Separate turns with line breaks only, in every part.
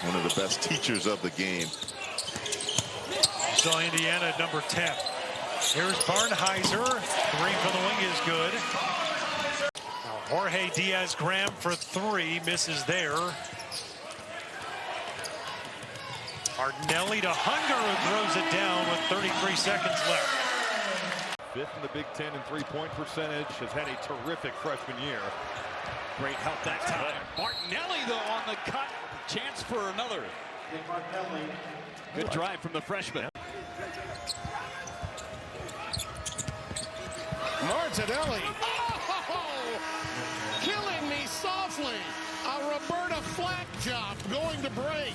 One of the best teachers of the game.
Saw Indiana at number 10. Here's Barnheiser. Three from the wing is good. Now Jorge Diaz-Graham for three. Misses there. Martinelli to Hunger, who throws it down with 33 seconds left.
Fifth in the Big Ten in three-point percentage. Has had a terrific freshman year.
Great help that time. Martinelli, though, on the cut. Chance for another. Good drive from the freshman.
Martinelli. Oh, killing me softly. A Roberta Flack job going to break.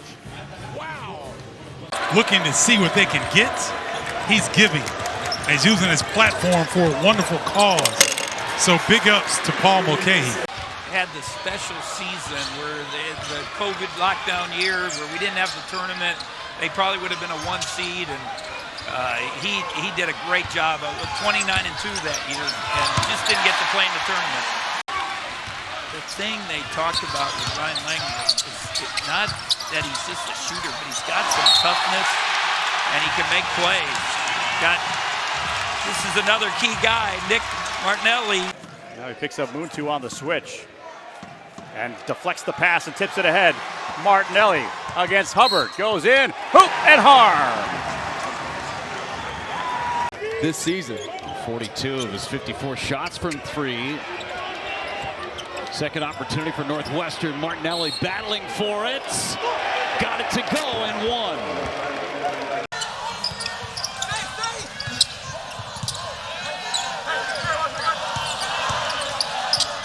Wow.
Looking to see what they can get. He's giving. He's using his platform for a wonderful cause. So big ups to Paul Mulcahy.
Had the special season where the COVID lockdown years where we didn't have the tournament, they probably would have been a 1 seed, and he did a great job with 29-2 that year, and just didn't get to play in the tournament. The thing they talked about with Ryan Langdon is not that he's just a shooter, but he's got some toughness and he can make plays. This is another key guy, Nick Martinelli.
Now he picks up Moon 2 on the switch and deflects the pass and tips it ahead. Martinelli against Hubbard, goes in, hoop and harm.
This season, 42 of his 54 shots from three. Second opportunity for Northwestern. Martinelli battling for it. Got it to go and one.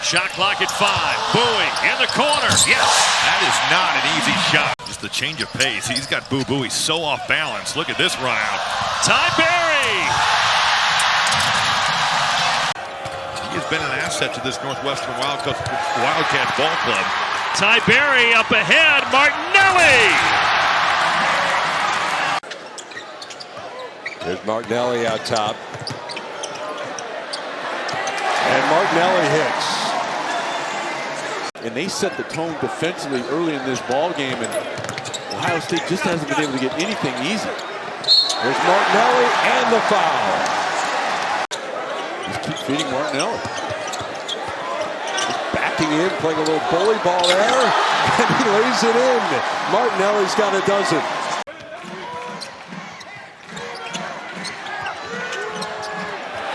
Shot clock at 5. Bowie in the corner. Yes.
That is not an easy shot. Just the change of pace. He's got Boo Buie so off balance. Look at this run out.
Ty Berry.
He has been an asset to this Northwestern Wildcat ball club.
Ty Berry up ahead. Martinelli.
There's Martinelli out top. And Martinelli hits. And they set the tone defensively early in this ball game, and Ohio State just hasn't been able to get anything easy. There's Martinelli and the foul. Just keep feeding Martinelli. Just backing in, playing a little bully ball there, and he lays it in. Martinelli's got a dozen.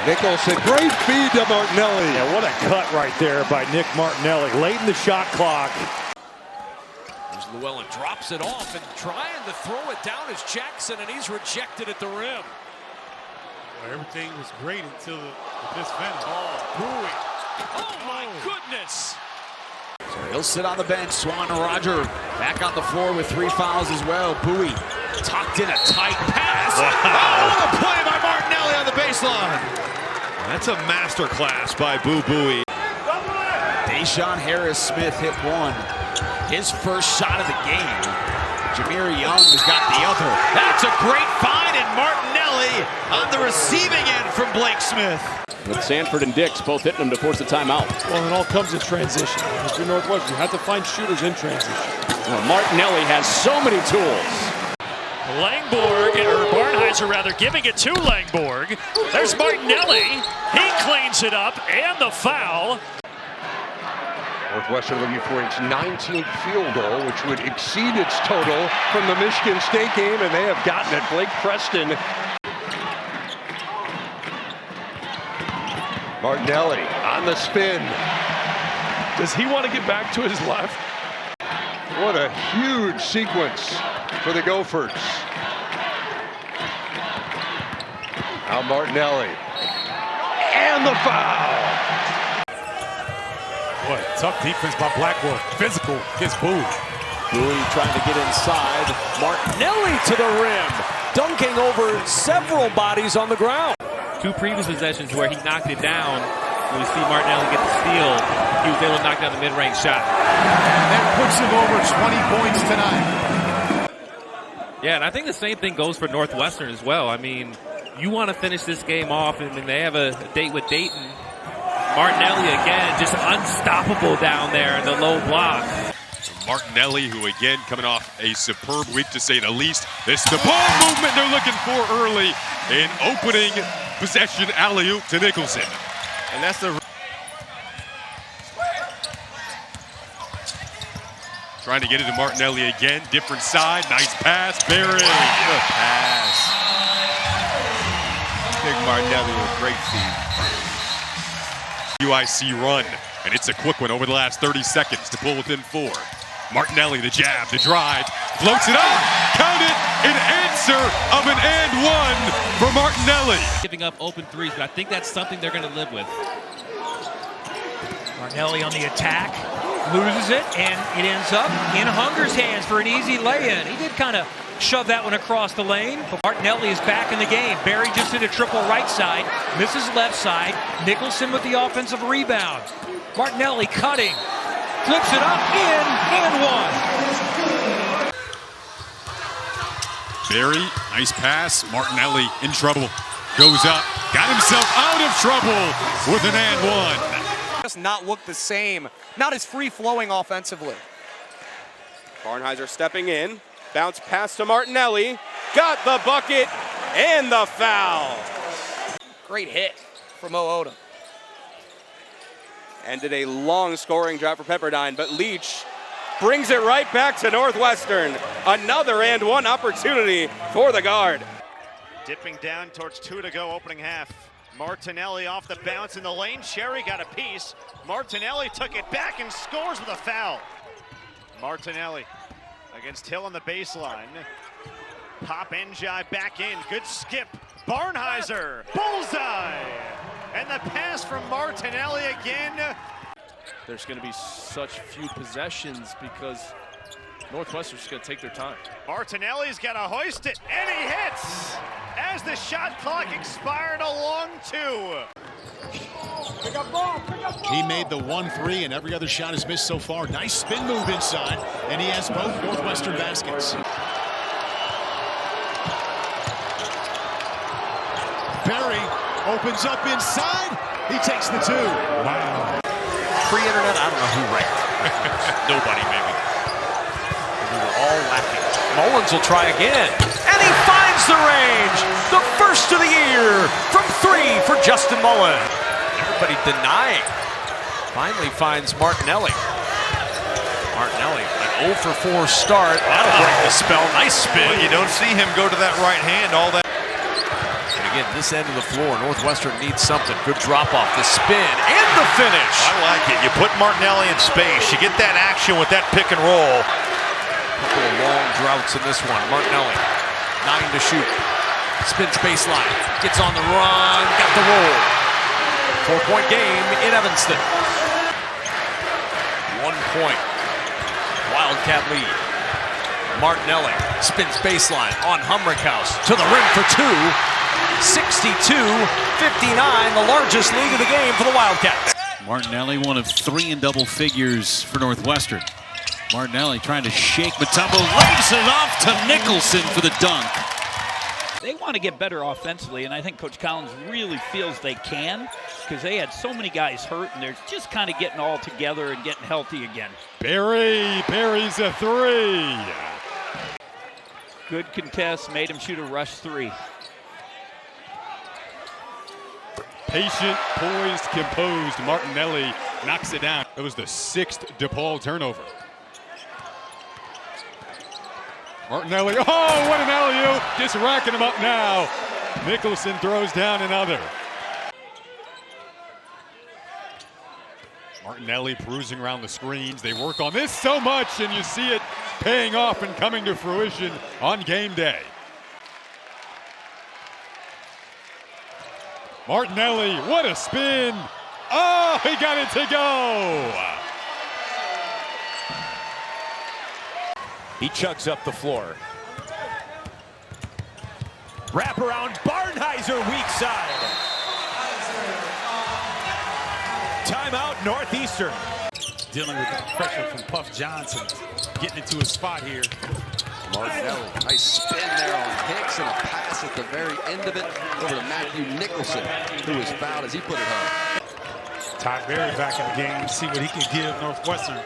Nicholson, great feed to Martinelli.
Yeah, what a cut right there by Nick Martinelli. Late in the shot clock.
As Llewellyn drops it off and trying to throw it down is Jackson, and he's rejected at the rim.
Well, everything was great until this finish.
Oh, Bowie. Oh, my goodness.
So he'll sit on the bench. Swan Roger back on the floor with 3 fouls as well. Bowie tucked in a tight pass.
Wow.
Oh, the play by Martinelli on the baseline.
That's a master class by Boo Buie.
Deshaun Harris-Smith hit one. His first shot of the game. Jameer Young has got the other. That's a great find, and Martinelli on the receiving end from Blake Smith.
With Sanford and Dix both hitting him to force the timeout.
Well, it all comes in transition. If you're Northwestern, you have to find shooters in transition.
Well, Martinelli has so many tools.
Langborg, or Barnheiser rather, giving it to Langborg. There's Martinelli. He cleans it up, and the foul.
Northwestern looking for its 19th field goal, which would exceed its total from the Michigan State game, and they have gotten it. Blake Preston. Martinelli on the spin.
Does he want to get back to his left?
What a huge sequence for the Gophers. Now Martinelli. And the foul.
What tough defense by Blackwell. Physical against Bowie.
Bowie trying to get inside. Martinelli to the rim. Dunking over several bodies on the ground.
2 previous possessions where he knocked it down. When we see Martinelli get the steal, he was able to knock down the mid-range shot.
That puts him over 20 points tonight.
Yeah, and I think the same thing goes for Northwestern as well. I mean, you want to finish this game off, and they have a date with Dayton. Martinelli again, just unstoppable down there in the low block.
Martinelli, who again coming off a superb week to say the least. This is the ball movement they're looking for early in opening possession alley-oop to Nicholson.
And that's the...
Trying to get it to Martinelli again, different side, nice pass, Berry. Good pass.
Big Martinelli with great feed.
UIC run, and it's a quick one over the last 30 seconds to pull within 4. Martinelli, the jab, the drive, floats it up, count it, an answer of an and one for Martinelli.
Giving up open threes, but I think that's something they're going to live with.
Martinelli on the attack, loses it, and it ends up in Hunger's hands for an easy lay-in. He did kind of shove that one across the lane, but Martinelli is back in the game. Barry just hit a triple right side, misses left side. Nicholson with the offensive rebound. Martinelli cutting, flips it up, in, and one.
Barry, nice pass. Martinelli in trouble. Goes up, got himself out of trouble with an and one.
Just not look the same, not as free-flowing offensively.
Barnhizer stepping in, bounce pass to Martinelli, got the bucket and the foul.
Great hit from Odom.
Ended a long scoring drive for Pepperdine, but Leach brings it right back to Northwestern. Another and one opportunity for the guard.
Dipping down towards 2 to go, opening half. Martinelli off the bounce in the lane. Sherry got a piece. Martinelli took it back and scores with a foul. Martinelli against Hill on the baseline. Pop Njai back in. Good skip. Barnhizer. Bullseye. And the pass from Martinelli again.
There's going to be such few possessions because Northwestern's going to take their time.
Martinelli's got to hoist it, and he hits as the shot clock expired a long 2.
He made the 1-3, and every other shot is missed so far. Nice spin move inside, and he has both Northwestern baskets. Berry opens up inside. He takes the 2. Wow.
Pre-internet, I don't know who ranked.
Nobody, maybe.
We were all lacking. Mullins will try again, and he finds the range. The first of the year from 3 for Justin Mullins. Everybody denying. Finally finds Martinelli. Martinelli, an 0 for 4 start. That'll break the spell. Nice spin.
Well, you don't see him go to that right hand all that.
And again, this end of the floor, Northwestern needs something. Good drop off, the spin, and the finish.
I like it. You put Martinelli in space. You get that action with that pick and roll.
Couple of long droughts in this one. Martinelli, 9 to shoot. Spins baseline, gets on the run, got the roll. 4-point game in Evanston. 1 point. Wildcat lead. Martinelli spins baseline on Humrickhouse to the rim for 2. 62-59, the largest lead of the game for the Wildcats.
Martinelli, one of 3 in double figures for Northwestern. Martinelli trying to shake Mutombo, lays it off to Nicholson for the dunk.
They want to get better offensively, and I think Coach Collins really feels they can because they had so many guys hurt, and they're just kind of getting all together and getting healthy again.
Barry's a 3.
Good contest, made him shoot a rush 3.
Patient, poised, composed. Martinelli knocks it down. It was the 6th DePaul turnover. Martinelli, oh, what an alley-oop. Just racking him up now. Nicholson throws down another. Martinelli perusing around the screens. They work on this so much, and you see it paying off and coming to fruition on game day. Martinelli, what a spin. Oh, he got it to go.
He chugs up the floor. Wraparound, Barnhizer, weak side. Timeout, Northeastern.
Dealing with the pressure from Puff Johnson. Getting into a spot here.
Martinelli, nice spin there on Hicks and a pass at the very end of it over to Matthew Nicholson, who was fouled as he put it home.
Todd Berry back in the game, see what he can give Northwestern.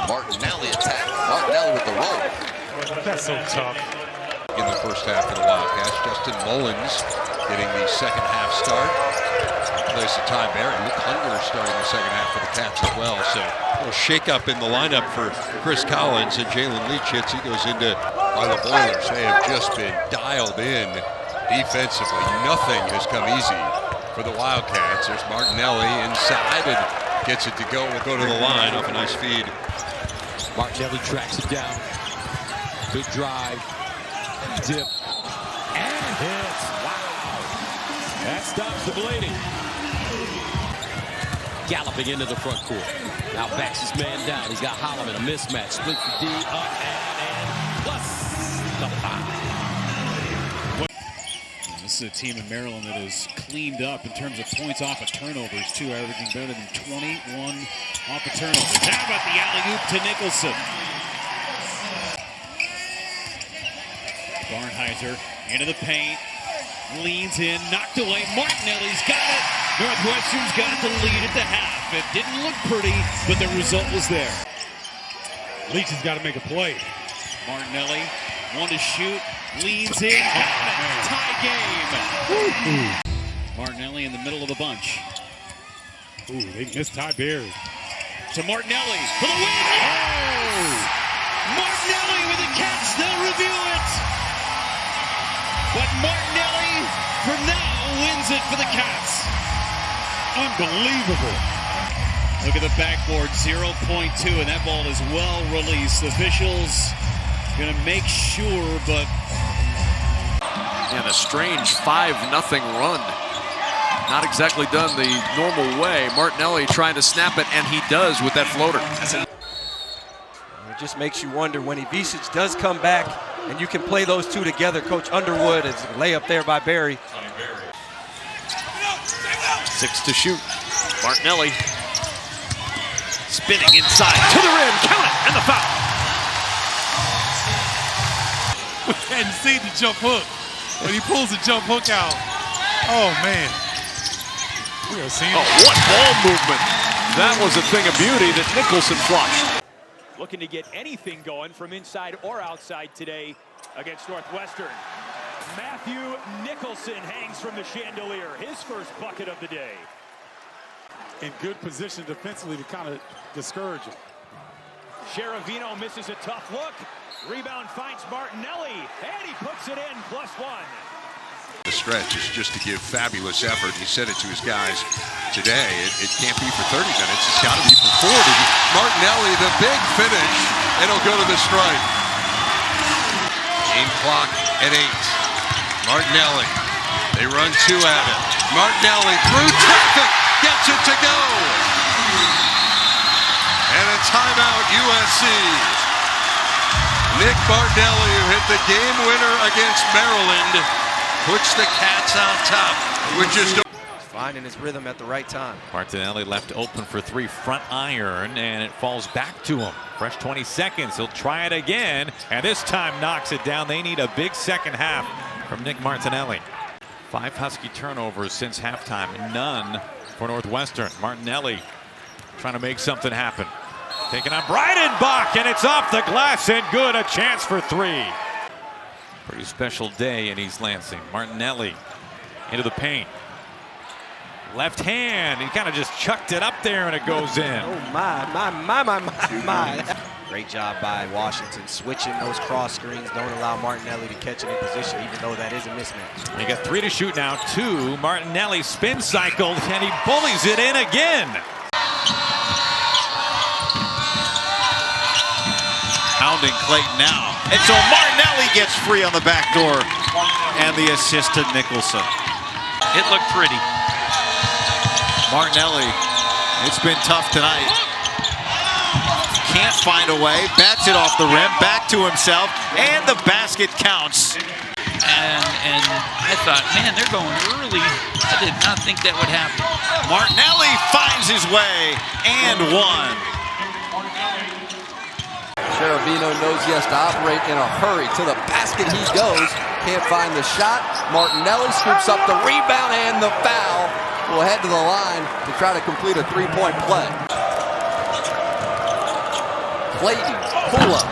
Martinelli attack. Martinelli with the roll.
That's so tough.
In the first half for the Wildcats, Justin Mullins getting the second half start. In place of Ty Barry. Luke Hunger starting the second half for the Cats as well. So a little shake-up in the lineup for Chris Collins, and Jalen Leach hits. He goes into by the Boilers. They have just been dialed in defensively. Nothing has come easy for the Wildcats. There's Martinelli inside and gets it to go. Will go to the line off a nice feed.
Martinelli tracks it down. Big drive. Dip. And hits. Wow. That stops the bleeding. Galloping into the front court. Now backs his man down. He's got Holloman, a mismatch. Splits the D up and plus the foul.
This is a team in Maryland that is cleaned up in terms of points off of turnovers, too. Averaging better than 21 off of turnovers. How about the alley-oop to Nicholson? Barnheiser into the paint, leans in, knocked away. Martinelli's got it. Northwestern's got the lead at the half. It didn't look pretty, but the result was there.
Leach has got to make a play.
Martinelli, one to shoot, leans in, tie game. Martinelli in the middle of the bunch.
Ooh, they missed Ty Barry.
To Martinelli for the win. Yes! Martinelli with a catch. They'll review it. But Martinelli, for now, wins it for the Cats.
Unbelievable.
Look at the backboard, 0.2, and that ball is well released. The officials going to make sure, but...
And a strange 5-0 run. Not exactly done the normal way. Martinelli trying to snap it, and he does with that floater.
It just makes you wonder when Ivisic does come back and you can play those two together. Coach Underwood is layup there by Barry.
6 to shoot. Martinelli spinning inside to the rim. Count it, and the foul.
We hadn't seen the jump hook. When he pulls the jump hook out, oh man.
Oh, what ball movement. That was a thing of beauty that Nicholson flushed.
Looking to get anything going from inside or outside today against Northwestern. Matthew Nicholson hangs from the chandelier, his first bucket of the day.
In good position defensively to kind of discourage him.
Sheravino misses a tough look. Rebound finds Martinelli, and he puts it in, +1.
The stretch is just to give fabulous effort. He said it to his guys today. It can't be for 30 minutes. It's got to be for 40. Martinelli, the big finish, and he'll go to the stripe. Game clock at 8. Martinelli, they run 2 at it. Martinelli through traffic, gets it to go. And a timeout, USC. Nick Martinelli, who hit the game winner against Maryland, puts the Cats on top, which is
finding his rhythm at the right time.
Martinelli left open for 3, front iron, and it falls back to him. Fresh 20 seconds, he'll try it again, and this time knocks it down. They need a big second half from Nick Martinelli. 5 Husky turnovers since halftime, none for Northwestern. Martinelli trying to make something happen. Taking on Breidenbach, and it's off the glass and good. A chance for 3. Pretty special day in East Lansing. Martinelli into the paint. Left hand, he kind of just chucked it up there and it goes in.
Oh my. Great job by Washington, switching those cross screens, don't allow Martinelli to catch it in position, even though that is a mismatch.
You got 3 to shoot now, 2. Martinelli spin cycled, and he bullies it in again.
Pounding Clayton now. And so Martinelli gets free on the back door, and the assist to Nicholson.
It looked pretty.
Martinelli, it's been tough tonight. Can't find a way, bats it off the rim, back to himself, and the basket counts.
And I thought, man, they're going early. I did not think that would happen.
Martinelli finds his way, and 1.
Sheravino knows he has to operate in a hurry. To the basket he goes. Can't find the shot. Martinelli scoops up the rebound and the foul. Will head to the line to try to complete a 3-point play. Clayton, pull-up.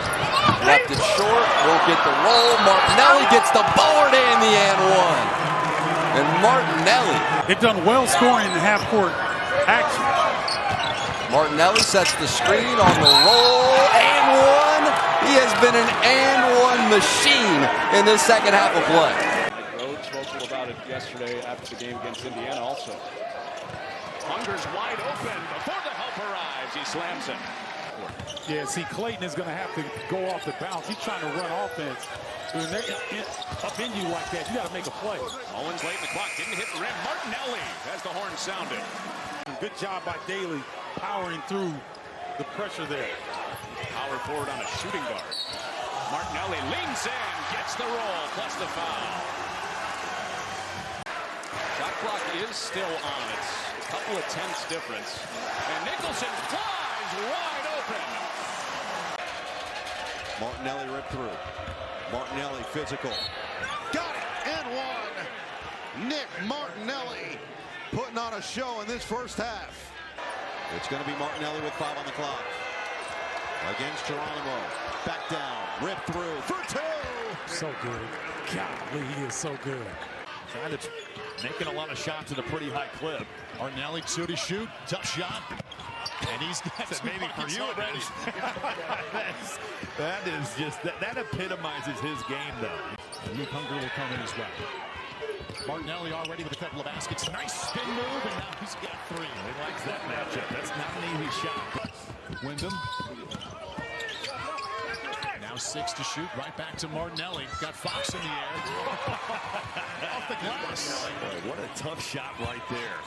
Left it short, won't get the roll. Martinelli gets the board and the and one. And Martinelli.
They've done well scoring in the half-court action.
Martinelli sets the screen on the roll, and one. He has been an and one machine in this second half of play.
Mike Rhodes spoke about it yesterday after the game against Indiana also. Hunger's wide open before the help arrives. He slams it.
Yeah, see, Clayton is going to have to go off the bounce. He's trying to run offense. When they're up in you like that, you got to make a play.
Owens late in the clock, didn't hit the rim. Martinelli has the horn sounded.
Good job by Daly powering through the pressure there.
Power forward on a shooting guard. Martinelli leans in, gets the roll, plus the foul. Shot clock is still on. It's a couple of tenths difference. And Nicholson flies wide open.
Martinelli ripped through. Martinelli physical.
Got it, and one. Nick Martinelli putting on a show in this first half.
It's going to be Martinelli with 5 on the clock. Against Geronimo. Back down. Rip through for 2.
So good. Golly, he is so good.
Guy that's making a lot of shots at a pretty high clip. Martinelli 2 to shoot. Tough shot. And he's got some
maybe for you
already.
that epitomizes his game, though.
Luke Hunger will come in as well. Martinelli already with a couple of baskets. Nice spin move, and now he's got 3.
He likes that matchup. That's not an easy shot.
Wyndham. Now 6 to shoot. Right back to Martinelli. Got Fox in the air. Off the glass.
Boy, what a tough shot right there.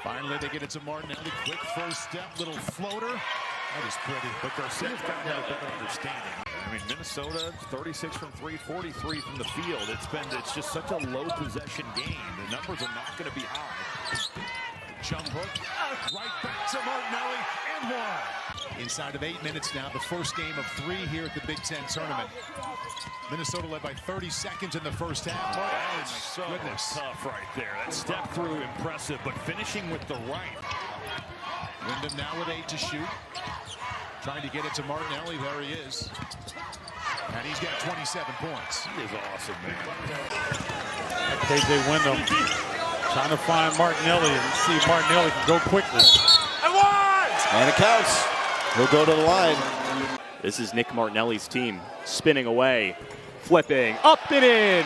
Finally, they get it to Martinelli. Quick first step, little floater. That is pretty.
But Garcia's got to have a better understanding. I mean, Minnesota, 36 from 3, 43 from the field. It's just such a low possession game. The numbers are not going to be high.
Jump hook. Right back to Martinelli, and one. Inside of 8 minutes now, the first game of 3 here at the Big Ten tournament. Minnesota led by 30 seconds in the first half.
That is so tough right there. That step through, impressive, but finishing with the right.
Wyndham now with 8 to shoot. Trying to get it to Martinelli. There he is. And he's got 27 points.
He is awesome, man.
KJ Wyndham trying to find Martinelli and see if Martinelli can go quickly.
And it counts. He'll go to the line.
This is Nick Martinelli's team spinning away, flipping, up and in.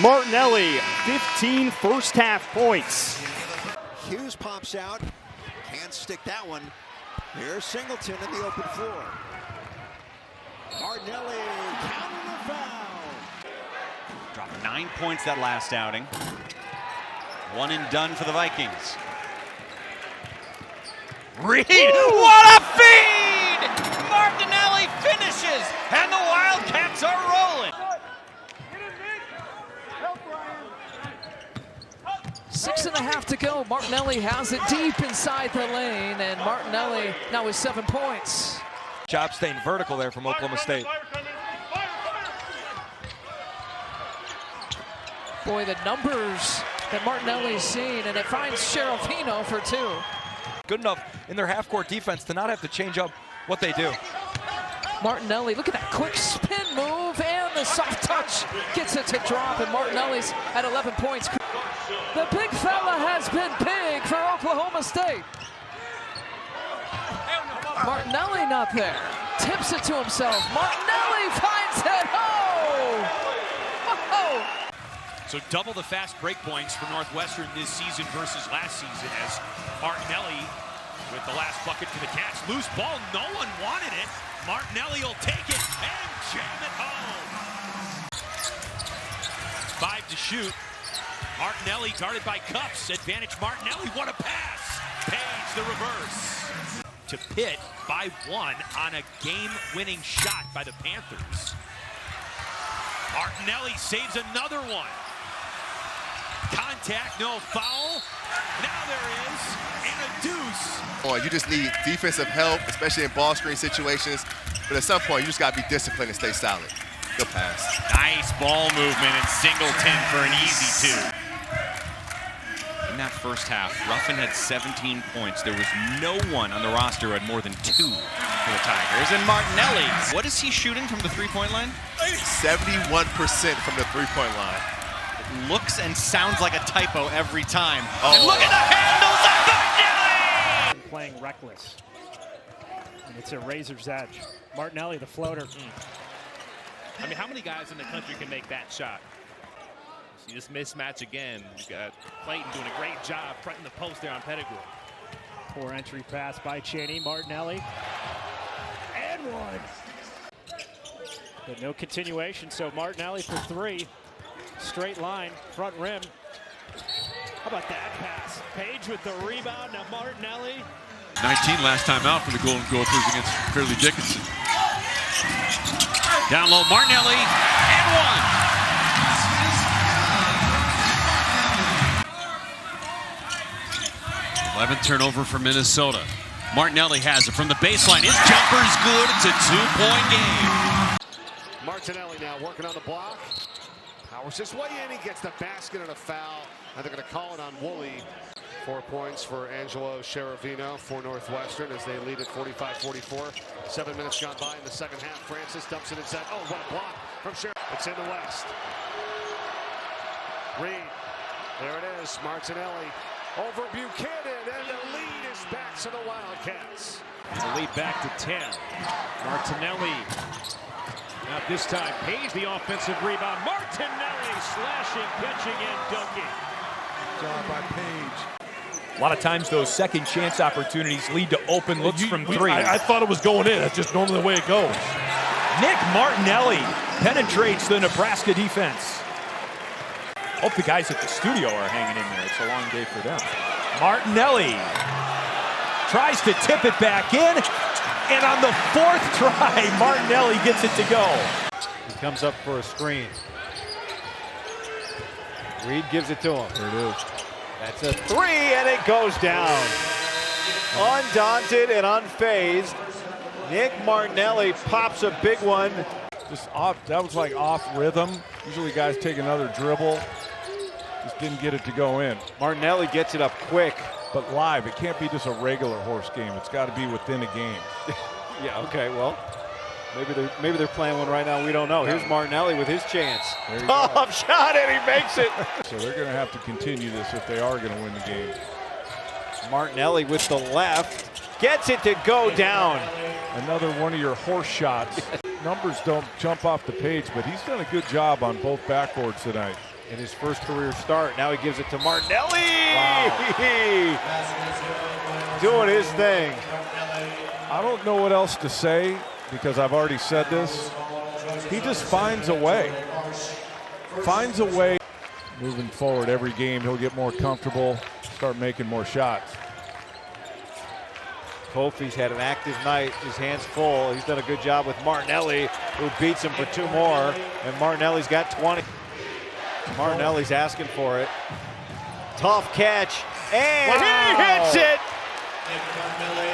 Martinelli, 15 first half points.
Hughes pops out. Can't stick that one. Here's Singleton in the open floor. Martinelli counting the foul.
Dropped 9 points that last outing. 1 and done for the Vikings. Reed, what a feed! Martinelli finishes, and the Wildcats are rolling.
6.5 to go. Martinelli has it deep inside the lane, and Martinelli now with 7 points.
Job staying vertical there from Oklahoma State.
Boy, the numbers that Martinelli's seen, and it finds Sherafino for 2.
Good enough in their half-court defense to not have to change up what they do.
Martinelli, look at that quick spin move and the soft touch. Gets it to drop, and Martinelli's at 11 points. The big fella has been big for Oklahoma State. Martinelli not there. Tips it to himself. Martinelli finds it. Oh!
So double the fast break points for Northwestern this season versus last season, as Martinelli with the last bucket for the Cats. Loose ball, no one wanted it. Martinelli will take it and jam it home. 5 to shoot. Martinelli guarded by Cups. Advantage Martinelli. What a pass. Page the reverse. To Pitt by 1 on a game-winning shot by the Panthers. Martinelli saves another one. Contact, no foul. Now there is, and a deuce.
You just need defensive help, especially in ball screen situations. But at some point, you just got to be disciplined and stay solid. Good pass.
Nice ball movement, and Singleton for an easy 2.
in that first half. Ruffin had 17 points. There was no one on the roster who had more than 2 for the Tigers. And Martinelli, what is he shooting from the three-point line?
71% from the three-point line.
It looks and sounds like a typo every time.
Oh.
And look at the handles of Martinelli!
Playing reckless. And it's a razor's edge. Martinelli, the floater.
I mean, how many guys in the country can make that shot? See this mismatch again. You got Clayton doing a great job fronting the post there on Pettigrew.
Poor entry pass by Cheney. Martinelli. And one. But no continuation, so Martinelli for 3. Straight line, front rim. How about that pass? Page with the rebound. Now Martinelli.
19 last time out for the Golden Gophers against Curly Dickinson.
Down low, Martinelli, and one. th turnover for Minnesota. Martinelli has it from the baseline. His jumper's good. It's a 2-point game.
Martinelli now working on the block. Powers his way in. He gets the basket and a foul. And they're going to call it on Woolley. 4 points for Angelo Cheravino for Northwestern as they lead at 45-44. 7 minutes gone by in the second half. Francis dumps it inside. Oh, what a block from Cheravino. It's in the West. Reed. There it is. Martinelli over Buchanan. And the lead is back to the Wildcats.
The lead back to 10. Martinelli. Not this time. Page the offensive rebound. Martinelli slashing, pitching, and dunking.
Job by Page.
A lot of times those second chance opportunities lead to open looks from 3.
I thought it was going in. That's just normally the way it goes.
Nick Martinelli penetrates the Nebraska defense. Hope the guys at the studio are hanging in there. It's a long day for them. Martinelli tries to tip it back in. And on the 4th try, Martinelli gets it to go.
He comes up for a screen. Reed gives it to him.
There it is.
That's a 3, and it goes down. Undaunted and unfazed, Nick Martinelli pops a big one.
Just off. That was like off rhythm. Usually guys take another dribble. Just didn't get it to go in.
Martinelli gets it up quick.
But live, it can't be just a regular horse game. It's got to be within a game.
Yeah, okay, well, maybe they're playing one right now. We don't know. Here's Martinelli with his chance. Top shot, and he makes it.
So they're going to have to continue this if they are going to win the game.
Martinelli with the left gets it to go down.
Another one of your horse shots. Numbers don't jump off the page, but he's done a good job on both backboards tonight.
In his first career start, now he gives it to Martinelli.
Wow.
Doing his thing.
I don't know what else to say because I've already said this. He just finds a way. Finds a way. Moving forward every game, he'll get more comfortable, start making more shots.
Kofi's had an active night, his hands full. He's done a good job with Martinelli, who beats him for 2 more, and Martinelli's got 20. Martinelli's asking for it. Tough catch, and he hits it!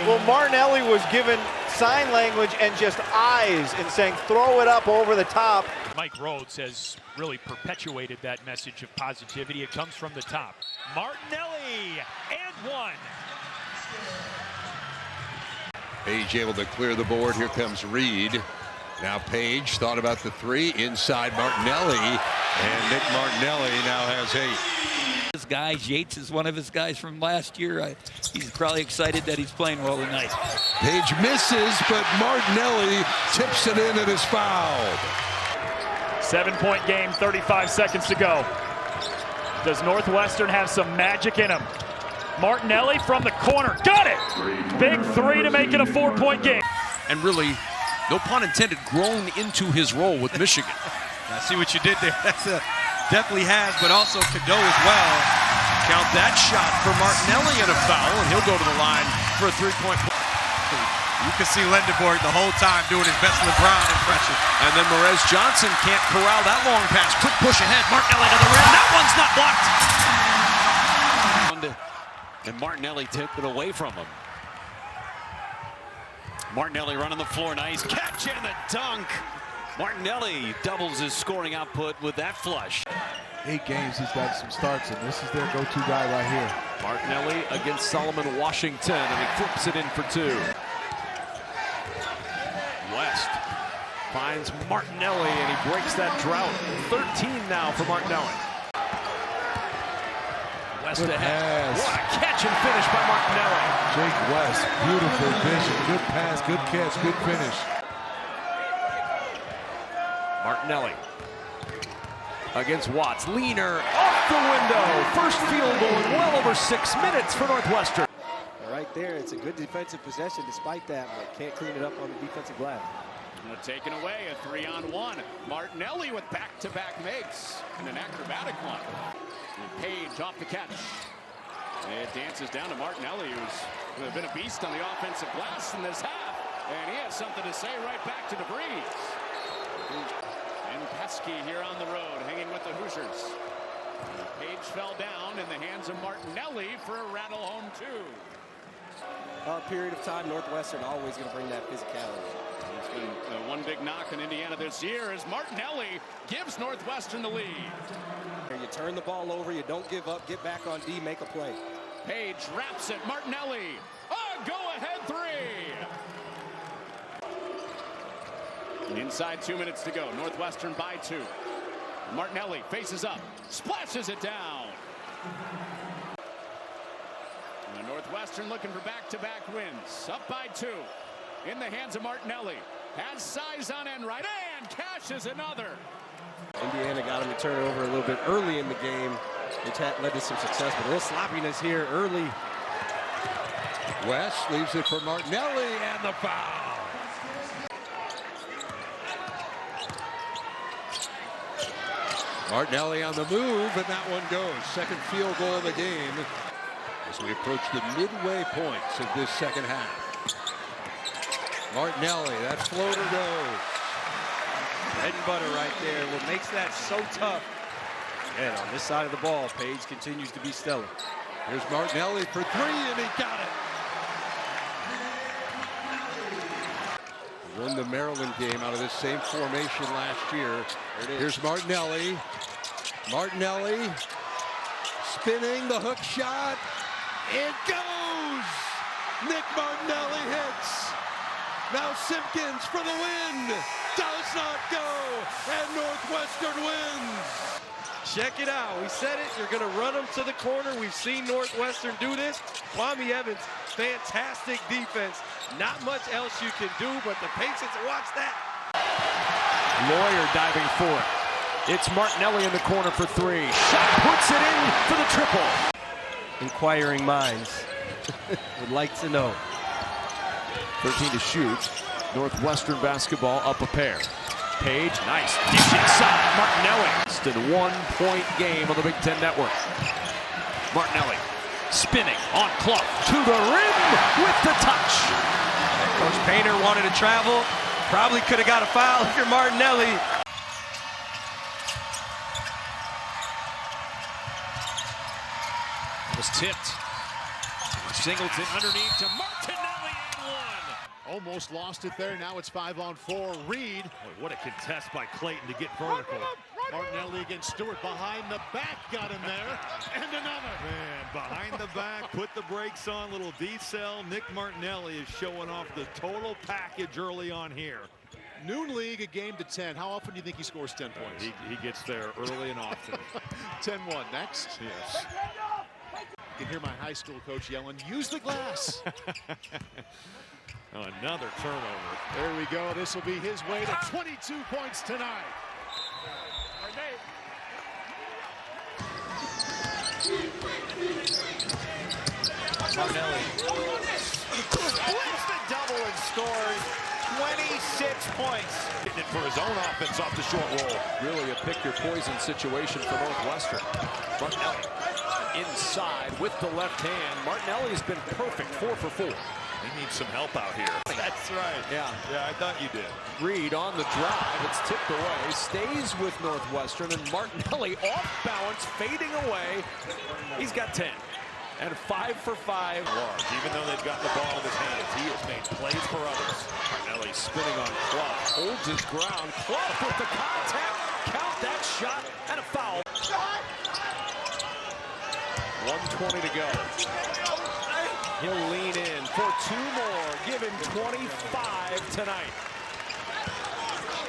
Well, Martinelli was given sign language and just eyes and saying, throw it up over the top.
Mike Rhodes has really perpetuated that message of positivity. It comes from the top. Martinelli, and 1.
Page able to clear the board. Here comes Reed. Now Page thought about the 3 inside Martinelli, and Nick Martinelli now has 8.
His guys, Yates is one of his guys from last year. He's probably excited that he's playing well tonight.
Page misses, but Martinelli tips it in and is fouled.
7-point game, 35 seconds to go. Does Northwestern have some magic in them? Martinelli from the corner, got it! Big 3 to make it a 4-point game.
And really, no pun intended, grown into his role with Michigan.
I see what you did there. That's definitely has, but also Cadeau as well.
Count that shot for Martinelli and a foul, and he'll go to the line for a 3-point.
You can see Lindenborg the whole time doing his best LeBron impression.
And then Morez Johnson can't corral that long pass. Quick push ahead. Martinelli to the rim. That one's not blocked. And Martinelli took it away from him. Martinelli running the floor. Nice catch and the dunk. Martinelli doubles his scoring output with that flush.
8 games he's got some starts, and this is their go-to guy right here.
Martinelli against Solomon Washington, and he flips it in for 2. West finds Martinelli, and he breaks that drought. 13 now for Martinelli. West
Good
ahead.
pass.
What a catch and finish by Martinelli.
Jake West, beautiful vision, good pass, good catch, good finish.
Martinelli against Watts. Leaner off the window. First field goal in well over 6 minutes for Northwestern.
Right there, it's a good defensive possession despite that, but can't clean it up on the defensive glass.
Taken away, a 3-on-1. Martinelli with back-to-back makes and an acrobatic one. And Page off the catch. It dances down to Martinelli, who's been a beast on the offensive glass in this half. And he has something to say right back to the breeze. And Pesky here on the road, hanging with the Hoosiers. Page fell down in the hands of Martinelli for a rattle home 2.
Period of time, Northwestern always going to bring that physicality.
It's been one big knock on Indiana this year as Martinelli gives Northwestern the lead.
You turn the ball over, you don't give up, get back on D, make a play.
Page wraps it, Martinelli, a go-ahead 3. Inside 2 minutes to go, Northwestern by 2. Martinelli faces up, splashes it down. And Northwestern looking for back-to-back wins, up by 2. In the hands of Martinelli, has size on end right, and cashes another.
Indiana got him to turn it over a little bit early in the game, which led to some success, but a little sloppiness here early.
West leaves it for Martinelli, and the foul. Martinelli on the move, and that one goes. Second field goal of the game as we approach the midway points of this second half. Martinelli, that floater goes.
Bread and butter right there. What makes that so tough. And on this side of the ball, Page continues to be stellar.
Here's Martinelli for 3, and he got it. Won the Maryland game out of this same formation last year. Here's Martinelli. Martinelli spinning the hook shot. It goes! Nick Martinelli hits. Now Simpkins for the win. Does not go, and Northwestern wins.
Check it out. We said it. You're going to run them to the corner. We've seen Northwestern do this. Kwame Evans, fantastic defense. Not much else you can do, but the patience, watch that.
Lawyer diving for it. It's Martinelli in the corner for 3. Shot puts it in for the triple.
Inquiring minds would like to know.
13 to shoot. Northwestern basketball up a pair. Page, nice. Dish inside. Martinelli. Just a 1-point game on the Big Ten Network. Martinelli spinning on Clough to the rim with the touch.
Coach Painter wanted to travel. Probably could have got a foul if you're Martinelli.
It was tipped. Singleton underneath to Martinelli and 1.
Almost lost it there. Now it's 5-on-4. Reed.
Boy, what a contest by Clayton to get vertical.
Martinelli against Stewart behind the back. Got him there. And another.
Man, behind the back, put the brakes on, little decel. Nick Martinelli is showing off the total package early on here.
Noon League, a game to 10. How often do you think he scores 10 points?
He gets there early and often.
10-1 next.
Yes.
You can hear my high school coach yelling, use the glass.
Another turnover.
There we go. This will be his way to 22 points tonight.
Martinelli splits the double and scores 26 points.
Hitting it for his own offense off the short roll.
Really a pick your poison situation for Northwestern. Martinelli inside with the left hand. Martinelli has been perfect, 4 for 4.
He needs some help out here.
That's right.
Yeah, I thought you did.
Reed on the drive. It's tipped away. Stays with Northwestern, and Martinelli off balance, fading away. He's got 10. And 5 for 5.
Large. Even though they've got the ball in his hands, he has made plays for others.
Martinelli spinning on Clough. Holds his ground. Clough with the contact. Count that shot and a foul.
1:20 to go. He'll lean in for 2 more, give him 25 tonight.